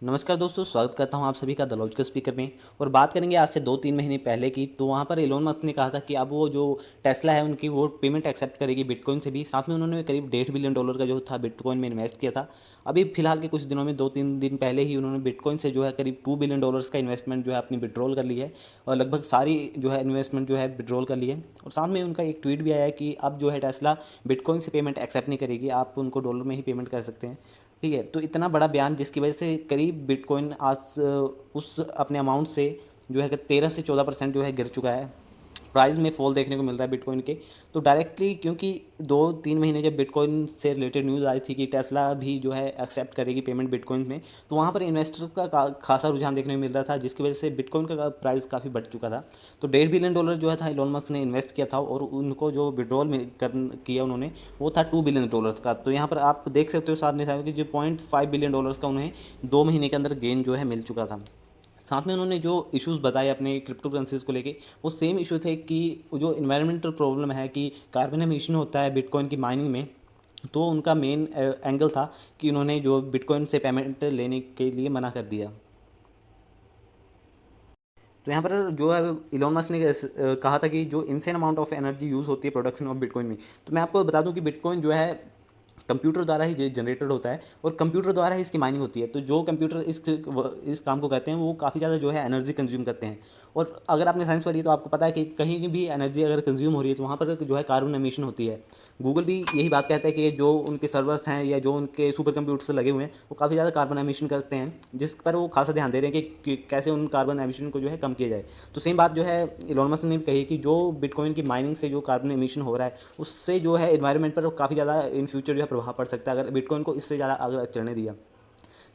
नमस्कार दोस्तों, स्वागत करता हूं आप सभी का द लॉजिकल स्पीकर में। और बात करेंगे आज से 2-3 महीने पहले की। तो वहां पर एलोन मस्क ने कहा था कि अब वो जो टेस्ला है उनकी वो पेमेंट एक्सेप्ट करेगी बिटकॉइन से भी। साथ में उन्होंने करीब $1.5 बिलियन का जो था बिटकॉइन में इन्वेस्ट किया था। अभी फिलहाल के कुछ दिनों में 2-3 दिन पहले ही उन्होंने बिटकॉइन से जो है करीब $2 बिलियन का इन्वेस्टमेंट जो है अपनी विड्रॉल कर ली है। और लगभग सारी जो है इन्वेस्टमेंट जो है विड्रॉल कर ली है। और साथ में उनका एक ट्वीट भी आया है कि अब जो है टेस्ला बिटकॉइन से पेमेंट एक्सेप्ट नहीं करेगी, आप उनको डॉलर में ही पेमेंट कर सकते हैं। ठीक है, तो इतना बड़ा बयान जिसकी वजह से करीब बिटकॉइन आज उस अपने अमाउंट से जो है कि 13 से 14% जो है गिर चुका है। प्राइस में फॉल देखने को मिल रहा है बिटकॉइन के। तो डायरेक्टली क्योंकि 2-3 महीने जब बिटकॉइन से रिलेटेड न्यूज़ आई थी कि टेस्ला भी जो है एक्सेप्ट करेगी पेमेंट बिटकॉइन में, तो वहाँ पर इन्वेस्टर का खासा रुझान देखने को मिल रहा था, जिसकी वजह से बिटकॉइन का प्राइस काफ़ी बढ़ चुका था। तो $1.5 बिलियन जो था इलोन मस्क ने इन्वेस्ट किया था, और उनको जो विड्रॉल में किया उन्होंने वो था $2 बिलियन का। तो यहाँ पर आप देख सकते हो सामने सामने कि जो $0.5 बिलियन का उन्हें 2 महीने के अंदर गेन जो है मिल चुका था। साथ में उन्होंने जो इश्यूज़ बताए अपने क्रिप्टो करेंसीज को लेके, वो सेम इशू थे कि जो इन्वायरमेंटल प्रॉब्लम है कि कार्बन एमिशन होता है बिटकॉइन की माइनिंग में। तो उनका मेन एंगल था कि उन्होंने जो बिटकॉइन से पेमेंट लेने के लिए मना कर दिया। तो यहाँ पर जो है इलोन मस्क ने कहा था कि जो insane amount of energy use होती है प्रोडक्शन ऑफ बिटकॉइन में। तो मैं आपको बता दूं कि बिटकॉइन जो है कंप्यूटर द्वारा ही जनरेटेड होता है, और कंप्यूटर द्वारा ही इसकी माइनिंग होती है। तो जो कंप्यूटर इस काम को करते हैं वो काफ़ी ज़्यादा जो है एनर्जी कंज्यूम करते हैं। और अगर आपने साइंस पढ़ी है तो आपको पता है कि कहीं भी एनर्जी अगर कंज्यूम हो रही है तो वहाँ पर जो है कार्बन एमिशन होती है। गूगल भी यही बात कहता है कि जो उनके सर्वर्स हैं या जो उनके सुपर कंप्यूटर्स लगे हुए हैं वो काफ़ी ज़्यादा कार्बन एमिशन करते हैं, जिस पर वो खासा ध्यान दे रहे हैं कि कैसे उन कार्बन एमिशन को जो है कम किया जाए। तो सेम बात जो है इलोन मस्क ने भी कही कि जो बिटकॉइन की माइनिंग से जो कार्बन एमिशन हो रहा है उससे जो है इन्वायरमेंट पर काफ़ी ज़्यादा इन फ्यूचर जो है प्रभाव पड़ सकता है अगर बिटकॉइन को इससे ज़्यादा अगर चढ़ने दिया।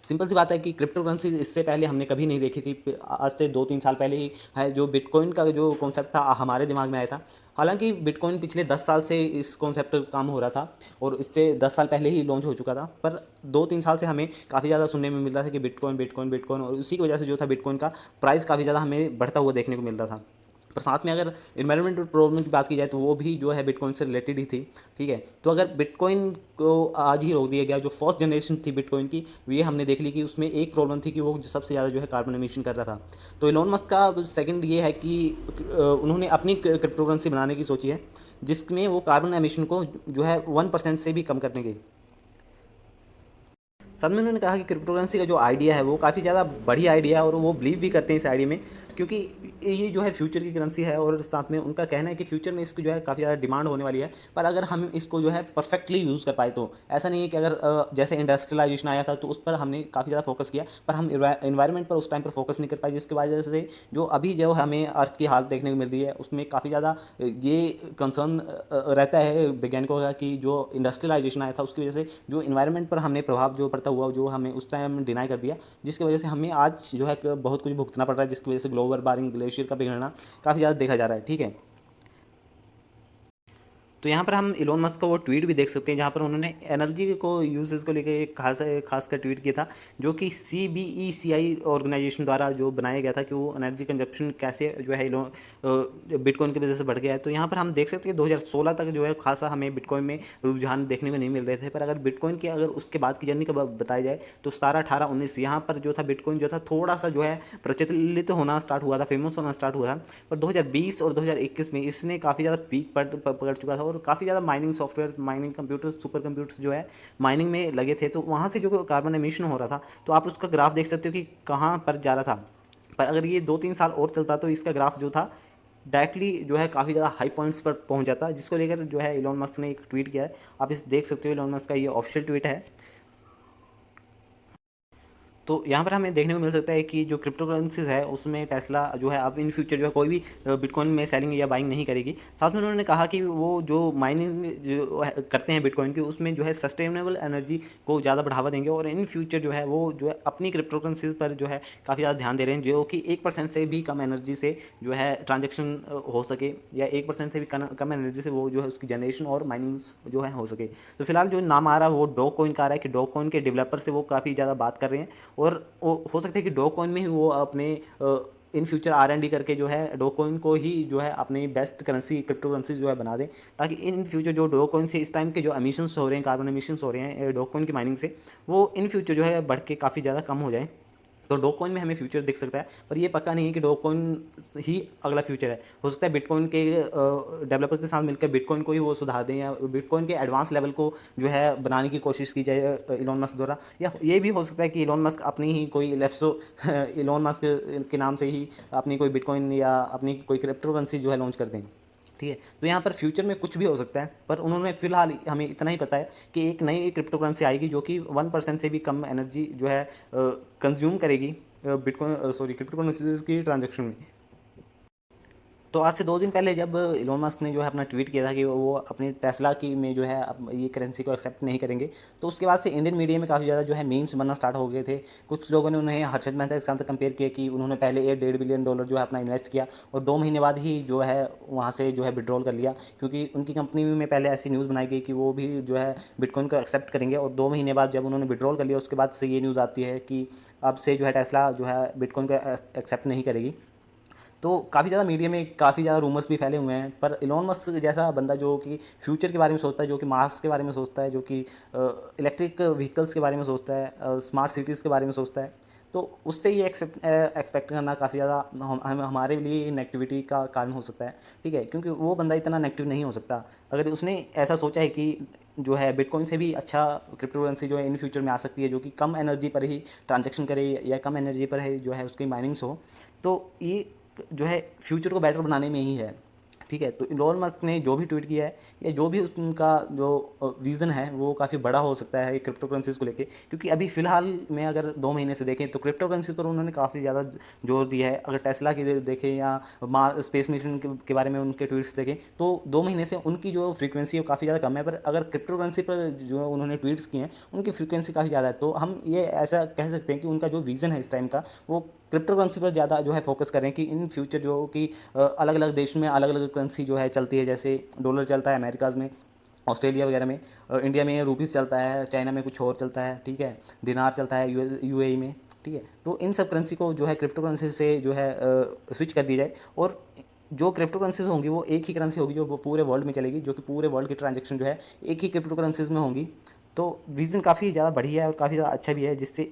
सिंपल सी बात है कि क्रिप्टो करेंसी इससे पहले हमने कभी नहीं देखी थी। आज से 2-3 साल पहले ही है जो बिटकॉइन का जो कॉन्सेप्ट था हमारे दिमाग में आया था। हालांकि बिटकॉइन पिछले 10 साल से इस कॉन्सेप्ट पर काम हो रहा था, और इससे 10 साल पहले ही लॉन्च हो चुका था। पर 2-3 साल से हमें काफ़ी ज़्यादा सुनने में मिल रहा था कि बिटकॉइन बिटकॉइन बिटकॉइन, और उसी की वजह से जो था बिटकॉइन का प्राइस काफ़ी ज़्यादा हमें बढ़ता हुआ देखने को मिल रहा था। पर साथ में अगर इन्वायरमेंटल प्रॉब्लम की बात की जाए तो वो भी जो है बिटकॉइन से रिलेटेड ही थी। ठीक है, तो अगर बिटकॉइन को आज ही रोक दिया गया, जो फर्स्ट जनरेशन थी बिटकॉइन की, ये हमने देख ली कि उसमें एक प्रॉब्लम थी कि वो सबसे ज़्यादा जो है कार्बन एमिशन कर रहा था। तो इलोन मस्क का सेकंड ये है कि उन्होंने अपनी क्रिप्टो करेंसी बनाने की सोची है, जिसमें वो कार्बन एमिशन को जो है 1% से भी कम करने की। साथ में उन्होंने कहा कि क्रिप्टो करेंसी का जो आइडिया है वो काफ़ी ज़्यादा बढ़िया आइडिया है, और वो बिलीव भी करते हैं इस आइडिया में, क्योंकि ये जो है फ्यूचर की करेंसी है। और साथ में उनका कहना है कि फ्यूचर में इसकी जो है काफ़ी ज़्यादा डिमांड होने वाली है। पर अगर हम इसको जो है परफेक्टली यूज़ कर पाए तो ऐसा नहीं है कि अगर जैसे इंडस्ट्रियलाइजेशन आया था तो उस पर हमने काफ़ी ज़्यादा फोकस किया, पर हम इन्वायरमेंट पर उस टाइम पर फोकस नहीं कर पाए, जिसकी वजह से जो अभी जो हमें अर्थ की हालत देखने को मिल रही है उसमें काफ़ी ज़्यादा ये कंसर्न रहता है वैज्ञानिकों का कि जो इंडस्ट्रियलाइजेशन आया था उसकी वजह से जो इन्वायरमेंट पर हमने प्रभाव जो पड़ता हुआ जो हमें उस टाइम डिनाई कर दिया, जिसकी वजह से हमें आज जो है बहुत कुछ भुगतना पड़ रहा है, जिसकी वजह से ग्लोबल वार्मिंग, ग्लेशियर का पिघलना काफ़ी ज़्यादा देखा जा रहा है। ठीक है, तो यहाँ पर हम इलोन मस्क का वो ट्वीट भी देख सकते हैं जहाँ पर उन्होंने एनर्जी को यूजेस को लेकर एक खास का ट्वीट किया था, जो कि CBECI ऑर्गेनाइजेशन द्वारा जो बनाया गया था कि वो एनर्जी कंजप्शन कैसे जो है बिटकॉइन की वजह से बढ़ गया है। तो यहाँ पर हम देख सकते हैं 2016 तक जो है खासा हमें बिटकॉइन में रुझान देखने को नहीं मिल रहे थे। पर अगर बिटकॉइन की अगर उसके बाद की जर्नी का बताया जाए तो 17, 18, 19 यहाँ पर जो था बिटकॉइन जो था थोड़ा सा जो है प्रचलित होना स्टार्ट हुआ था, फेमस होना स्टार्ट हुआ था। पर 2020 और 2021 में इसने काफ़ी ज़्यादा पीक पकड़ चुका था, और काफ़ी ज़्यादा mining software, mining computer, super computers जो है माइनिंग में लगे थे। तो वहाँ से जो कार्बन एमिशन हो रहा था तो आप उसका ग्राफ देख सकते हो कि कहाँ पर जा रहा था। पर अगर ये 2-3 साल और चलता तो इसका ग्राफ जो था डायरेक्टली जो है काफ़ी ज़्यादा हाई पॉइंट्स पर पहुंच जाता, जिसको लेकर जो है इलोन मस्क ने एक ट्वीट किया है। आप इस देख सकते हो, इलोन मस्क का ये ऑफिशियल ट्वीट है। तो यहाँ पर हमें देखने को मिल सकता है कि जो क्रिप्टो करेंसीज है उसमें टेस्ला जो है अब इन फ्यूचर जो है कोई भी बिटकॉइन में सेलिंग या बाइंग नहीं करेगी। साथ में उन्होंने कहा कि वो जो माइनिंग जो करते हैं बिटकॉइन की उसमें जो है सस्टेनेबल एनर्जी को ज़्यादा बढ़ावा देंगे, और इन फ्यूचर जो है वो जो है अपनी क्रिप्टो करेंसीज पर जो है काफ़ी ज़्यादा ध्यान दे रहे हैं, जो कि 1% से भी कम एनर्जी से जो है ट्रांजेक्शन हो सके, या 1% से भी कम एनर्जी से वो जो है उसकी जनरेशन और माइनिंग जो है हो सके। तो फिलहाल जो नाम आ रहा है वो डॉग कॉइन का आ रहा है कि डॉग कॉइन के डेवलपर से वो काफ़ी ज़्यादा बात कर रहे हैं, और वो हो सकता है कि डॉग कॉइन में ही वो अपने इन फ्यूचर R&D करके जो है डॉग कॉइन को ही जो है अपनी बेस्ट करेंसी, क्रिप्टो करेंसी जो है बना दें, ताकि इन फ्यूचर जो डॉग कॉइन से इस टाइम के जो एमिशंस हो रहे हैं, कार्बन एमिशंस हो रहे हैं डॉग कॉइन की माइनिंग से, वो इन फ्यूचर जो है बढ़ के काफ़ी ज़्यादा कम हो जाए। तो डॉगकॉइन में हमें फ्यूचर दिख सकता है, पर ये पक्का नहीं है कि डॉगकॉइन ही अगला फ्यूचर है। हो सकता है बिटकॉइन के डेवलपर के साथ मिलकर बिटकॉइन को ही वो सुधार दें, या बिटकॉइन के एडवांस लेवल को जो है बनाने की कोशिश की जाए इलॉन मस्क द्वारा। या ये भी हो सकता है कि इलॉन मस्क अपनी ही कोई लेप्सो इलॉन मस्क के नाम से ही अपनी कोई बिटकॉइन या अपनी कोई क्रिप्टो करेंसी जो है लॉन्च कर दें। ठीक है, तो यहाँ पर फ्यूचर में कुछ भी हो सकता है, पर उन्होंने फिलहाल हमें इतना ही पता है कि एक नई क्रिप्टो करेंसी आएगी जो कि 1% से भी कम एनर्जी जो है कंज्यूम करेगी बिटकॉइन क्रिप्टो करेंसीज की ट्रांजेक्शन में। तो आज से 2 दिन पहले जब इलॉन मस्क ने जो है अपना ट्वीट किया था कि वो अपनी टेस्ला की में जो है अब ये करेंसी को एक्सेप्ट नहीं करेंगे, तो उसके बाद से इंडियन मीडिया में काफ़ी ज़्यादा जो है मीम्स बनना स्टार्ट हो गए थे। कुछ लोगों ने उन्हें हर्षद मेहता के साथ कंपेयर किया कि उन्होंने पहले $1.5 बिलियन जो है अपना इन्वेस्ट किया और 2 महीने बाद ही जो है वहाँ से जो है विड्रॉल कर लिया, क्योंकि उनकी कंपनी में पहले ऐसी न्यूज़ बनाई गई कि वो भी जो है बिटकॉइन को एक्सेप्ट करेंगे, और 2 महीने बाद जब उन्होंने विड्रॉल कर लिया उसके बाद से ये न्यूज़ आती है कि अब से जो है टेस्ला जो है बिटकॉइन को एक्सेप्ट नहीं करेगी। तो काफ़ी ज़्यादा मीडिया में काफ़ी ज़्यादा रूमर्स भी फैले हुए हैं, पर इलॉन मस्क जैसा बंदा जो कि फ्यूचर के बारे में सोचता है, जो कि मार्स के बारे में सोचता है, जो कि इलेक्ट्रिक व्हीकल्स के बारे में सोचता है, स्मार्ट सिटीज़ के बारे में सोचता है, तो उससे ये एक्सपेक्ट करना काफ़ी ज़्यादा हमारे लिए नेगेटिविटी का कारण हो सकता है। ठीक है, क्योंकि वो बंदा इतना नेगेटिव नहीं हो सकता। अगर उसने ऐसा सोचा है कि जो है बिटकॉइन से भी अच्छा क्रिप्टो करेंसी जो है इन फ्यूचर में आ सकती है, जो कि कम एनर्जी पर ही ट्रांजेक्शन करे या कम एनर्जी पर है जो है उसकी माइनिंग्स हो, तो ये जो है फ्यूचर को बेटर बनाने में ही है। ठीक है, तो इलॉन मस्क ने जो भी ट्वीट किया है या जो भी उनका जो विज़न है वो काफ़ी बड़ा हो सकता है क्रिप्टो करेंसीज़ को लेके, क्योंकि अभी फ़िलहाल में अगर 2 महीने से देखें तो क्रिप्टो करेंसीज़ पर उन्होंने काफ़ी ज़्यादा जोर दिया है। अगर टेस्ला की देखें या स्पेस मिशन के बारे में उनके ट्वीट्स देखें तो 2 महीने से उनकी जो फ्रीक्वेंसी है वो काफ़ी ज़्यादा कम है, पर अगर क्रिप्टो करेंसी पर जो उन्होंने ट्वीट्स किए हैं उनकी फ्रीक्वेंसी काफ़ी ज़्यादा है। तो हम ये ऐसा कह सकते हैं कि उनका जो विज़न है इस टाइम का वो क्रिप्टो करेंसी पर ज़्यादा जो है फोकस करें कि इन फ्यूचर जो कि अलग अलग देश में अलग अलग करेंसी जो है चलती है, जैसे डॉलर चलता है अमेरिकाज़ में, ऑस्ट्रेलिया वगैरह में, इंडिया में रुपीस चलता है, चाइना में कुछ और चलता है, ठीक है, दिनार चलता है यूएई में। ठीक है, तो इन सब करेंसी को जो है क्रिप्टो करेंसी से जो है स्विच कर दी जाए, और जो क्रिप्टो करेंसीज होंगी वो एक ही करेंसी होगी जो वो पूरे वर्ल्ड में चलेगी, जो कि पूरे वर्ल्ड की ट्रांजेक्शन जो है एक ही क्रिप्टो करेंसीज में होंगी। तो विज़न काफ़ी ज़्यादा बढ़िया है और काफ़ी ज़्यादा अच्छा भी है, जिससे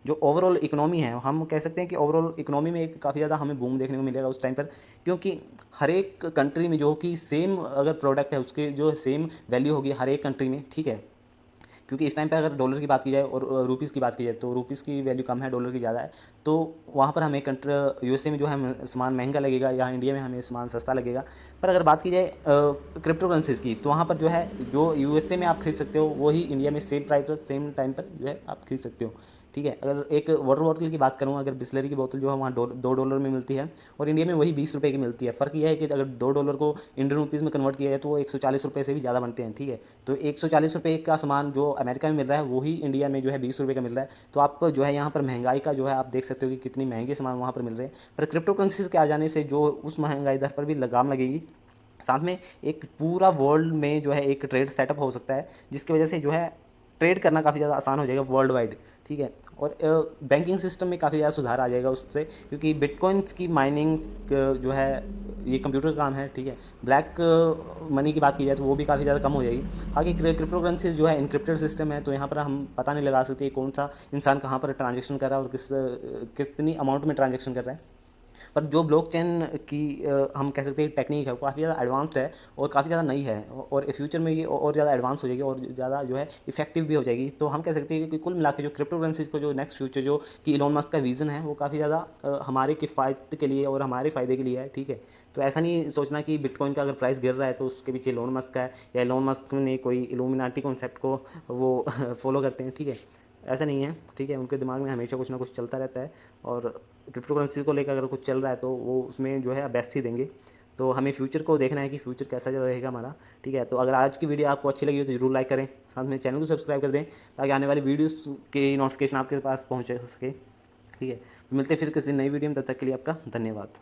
जो ओवरऑल इकोनॉमी है हम कह सकते हैं कि ओवरऑल इकोनॉमी में एक काफ़ी ज़्यादा हमें बूम देखने को मिलेगा उस टाइम पर, क्योंकि हर एक कंट्री में जो कि सेम अगर प्रोडक्ट है उसके जो सेम वैल्यू होगी हर एक कंट्री में। ठीक है, क्योंकि इस टाइम पे अगर डॉलर की बात की जाए और रुपीज़ की बात की जाए तो रुपीज़ की वैल्यू कम है, डॉलर की ज़्यादा है, तो वहाँ पर हमें यूएसए में जो है सामान महंगा लगेगा, यहाँ इंडिया में हमें सामान सस्ता लगेगा। पर अगर बात की जाए क्रिप्टो करेंसीज़ की, तो वहाँ पर जो है जो यूएसए में आप खरीद सकते हो वही इंडिया में सेम प्राइस पर सेम टाइम पर जो है आप खरीद सकते हो। ठीक है, अगर एक वाटर बॉटल की बात करूँ, अगर बिस्लरी की बोतल जो है वहाँ $2 में मिलती है और इंडिया में वही $20 की मिलती है। फ़र्क यह है कि अगर $2 को इंडियन रुपीज़ में कन्वर्ट किया जाए तो वो $140 से भी ज़्यादा बनते हैं। ठीक है, तो $140 का सामान जो अमेरिका में मिल रहा है वही इंडिया में जो है $20 का मिल रहा है। तो आप जो है यहाँ पर महंगाई का जो है आप देख सकते हो कि कितनी महंगे सामान वहाँ पर मिल रहे हैं। पर क्रिप्टो करेंसीज के आ जाने से जो उस महंगाई दर पर भी लगाम लगेगी, साथ में एक पूरा वर्ल्ड में जो है एक ट्रेड सेटअप हो सकता है, जिसकी वजह से जो है ट्रेड करना काफ़ी ज़्यादा आसान हो जाएगा वर्ल्ड वाइड। ठीक है, और बैंकिंग सिस्टम में काफ़ी ज़्यादा सुधार आ जाएगा उससे, क्योंकि बिटकॉइंस की माइनिंग जो है ये कंप्यूटर का काम है। ठीक है, ब्लैक मनी की बात की जाए तो वो भी काफ़ी ज़्यादा कम हो जाएगी। आगे क्रिप्टो करेंसीज जो है इनक्रिप्टेड सिस्टम है, तो यहाँ पर हम पता नहीं लगा सकते कौन सा इंसान कहाँ पर ट्रांजेक्शन कर रहा है और कितनी अमाउंट में ट्रांजेक्शन कर रहा है। पर जो ब्लॉकचेन की हम कह सकते हैं टेक्निक है वो काफ़ी ज़्यादा एडवांस्ड है और काफ़ी ज़्यादा नई है, और फ्यूचर में ये और ज़्यादा एडवांस हो जाएगी और ज़्यादा जो है इफेक्टिव भी हो जाएगी। तो हम कह सकते हैं कि कुल मिला के जो क्रिप्टो करेंसीज को जो नेक्स्ट फ्यूचर जो कि इलॉन मस्क का विज़न है वो काफ़ी ज़्यादा हमारे किफ़ायत के लिए और हमारे फ़ायदे के लिए है। ठीक है, तो ऐसा नहीं सोचना कि बिटकॉइन का अगर प्राइस गिर रहा है तो उसके पीछे इलॉन मस्क है या इलॉन मस्क ने कोई इल्यूमिनाटी कॉन्सेप्ट को वो फॉलो करते हैं। ठीक है, ऐसा नहीं है। ठीक है, उनके दिमाग में हमेशा कुछ ना कुछ चलता रहता है, और क्रिप्टो करेंसी को लेकर अगर कुछ चल रहा है तो वो उसमें जो है बेस्ट ही देंगे। तो हमें फ्यूचर को देखना है कि फ्यूचर कैसा रहेगा हमारा। ठीक है, तो अगर आज की वीडियो आपको अच्छी लगी हो तो ज़रूर लाइक करें, साथ में चैनल को सब्सक्राइब कर दें ताकि आने वाली वीडियोस की नोटिफिकेशन आपके पास पहुंच सके। ठीक है, तो मिलते हैं फिर किसी नई वीडियो में, तब तक के लिए आपका धन्यवाद।